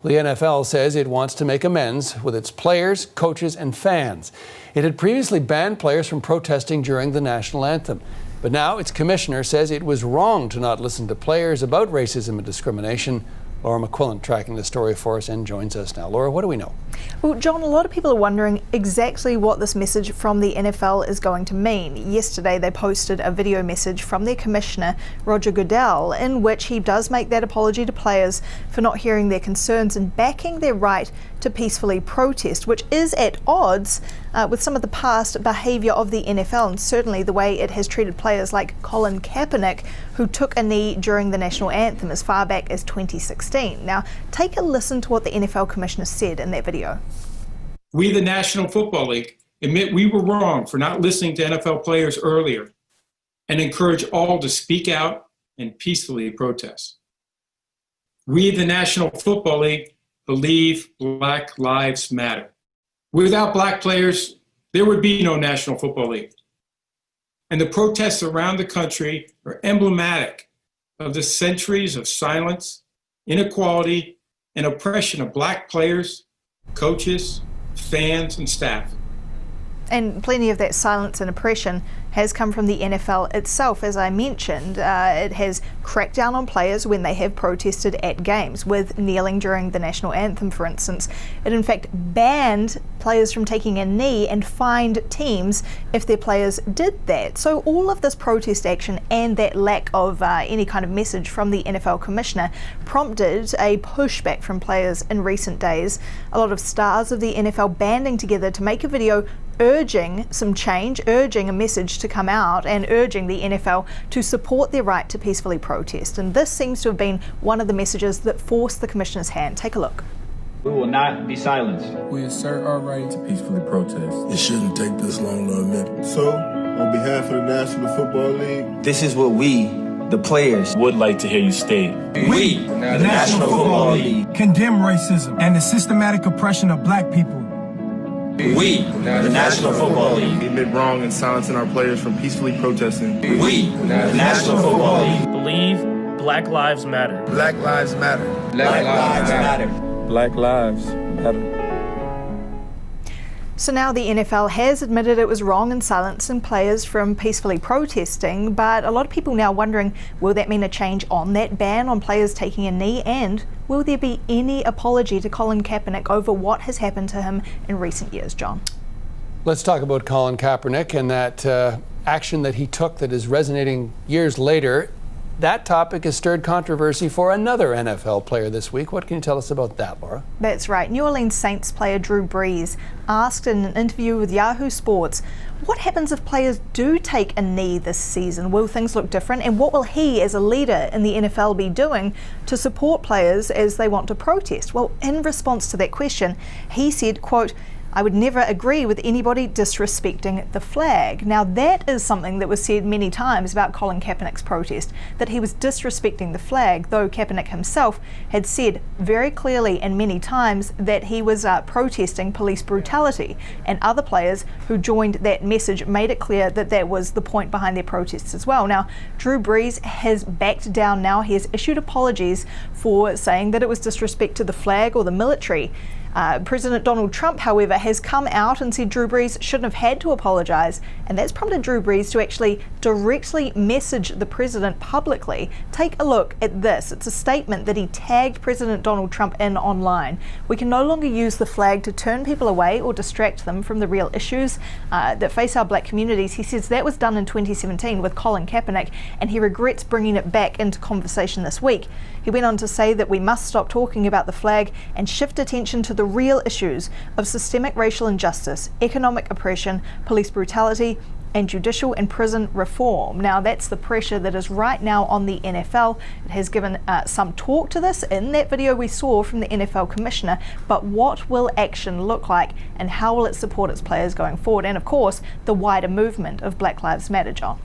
The NFL says it wants to make amends with its players, coaches and fans. It had previously banned players from protesting during the national anthem. But now its commissioner says it was wrong to not listen to players about racism and discrimination. Laura McQuillan tracking the story for us and joins us now. Laura, what do we know? Well, John, a lot of people are wondering exactly what this message from the NFL is going to mean. Yesterday, they posted a video message from their Commissioner, Roger Goodell, in which he does make that apology to players for not hearing their concerns and backing their right to peacefully protest, which is at odds with some of the past behaviour of the NFL and certainly the way it has treated players like Colin Kaepernick, who took a knee during the national anthem as far back as 2016. Now, take a listen to what the NFL Commissioner said in that video. We, the National Football League, admit we were wrong for not listening to NFL players earlier and encourage all to speak out and peacefully protest. We, the National Football League, believe Black Lives Matter. Without Black players, there would be no National Football League. And the protests around the country are emblematic of the centuries of silence, inequality, and oppression of Black players, coaches, fans, and staff. And plenty of that silence and oppression has come from the NFL itself. As I mentioned, it has cracked down on players when they have protested at games, with kneeling during the national anthem, for instance. It in fact banned players from taking a knee and fined teams if their players did that. So all of this protest action and that lack of any kind of message from the NFL Commissioner prompted a pushback from players in recent days. A lot of stars of the NFL banding together to make a video urging some change, urging a message to come out and urging the NFL to support their right to peacefully protest. And this seems to have been one of the messages that forced the Commissioner's hand. Take a look. We will not be silenced. We assert our right to peacefully protest. It shouldn't take this long to admit. So, on behalf of the National Football League, this is what we, the players, would like to hear you state. We, the National Football League, condemn racism and the systematic oppression of Black people. We, the National Football League, admit wrong in silencing our players from peacefully protesting. We, the National Football League, believe Black Lives Matter. Black Lives Matter. Black Lives Matter. Black Lives Matter. So now the NFL has admitted it was wrong in silencing players from peacefully protesting, but a lot of people now wondering, will that mean a change on that ban on players taking a knee, and will there be any apology to Colin Kaepernick over what has happened to him in recent years, John? Let's talk about Colin Kaepernick and that action that he took that is resonating years later. That topic has stirred controversy for another NFL player this week. What can you tell us about that, Laura? That's right. New Orleans Saints player Drew Brees asked in an interview with Yahoo Sports, what happens if players do take a knee this season? Will things look different? And what will he, as a leader in the NFL, be doing to support players as they want to protest? Well, in response to that question, he said, quote, I would never agree with anybody disrespecting the flag. Now that is something that was said many times about Colin Kaepernick's protest, that he was disrespecting the flag, though Kaepernick himself had said very clearly and many times that he was protesting police brutality, and other players who joined that message made it clear that that was the point behind their protests as well. Now, Drew Brees has backed down now. He has issued apologies for saying that it was disrespect to the flag or the military. President Donald Trump, however, has come out and said Drew Brees shouldn't have had to apologise, and that's prompted Drew Brees to actually directly message the president publicly. Take a look at this. It's a statement that he tagged President Donald Trump in online. We can no longer use the flag to turn people away or distract them from the real issues that face our Black communities. He says that was done in 2017 with Colin Kaepernick, and he regrets bringing it back into conversation this week. He went on to say that we must stop talking about the flag and shift attention to the real issues of systemic racial injustice, economic oppression, police brutality, and judicial and prison reform. Now that's the pressure that is right now on the NFL. It has given some talk to this in that video we saw from the NFL Commissioner, but what will action look like and how will it support its players going forward? And of course, the wider movement of Black Lives Matter, John.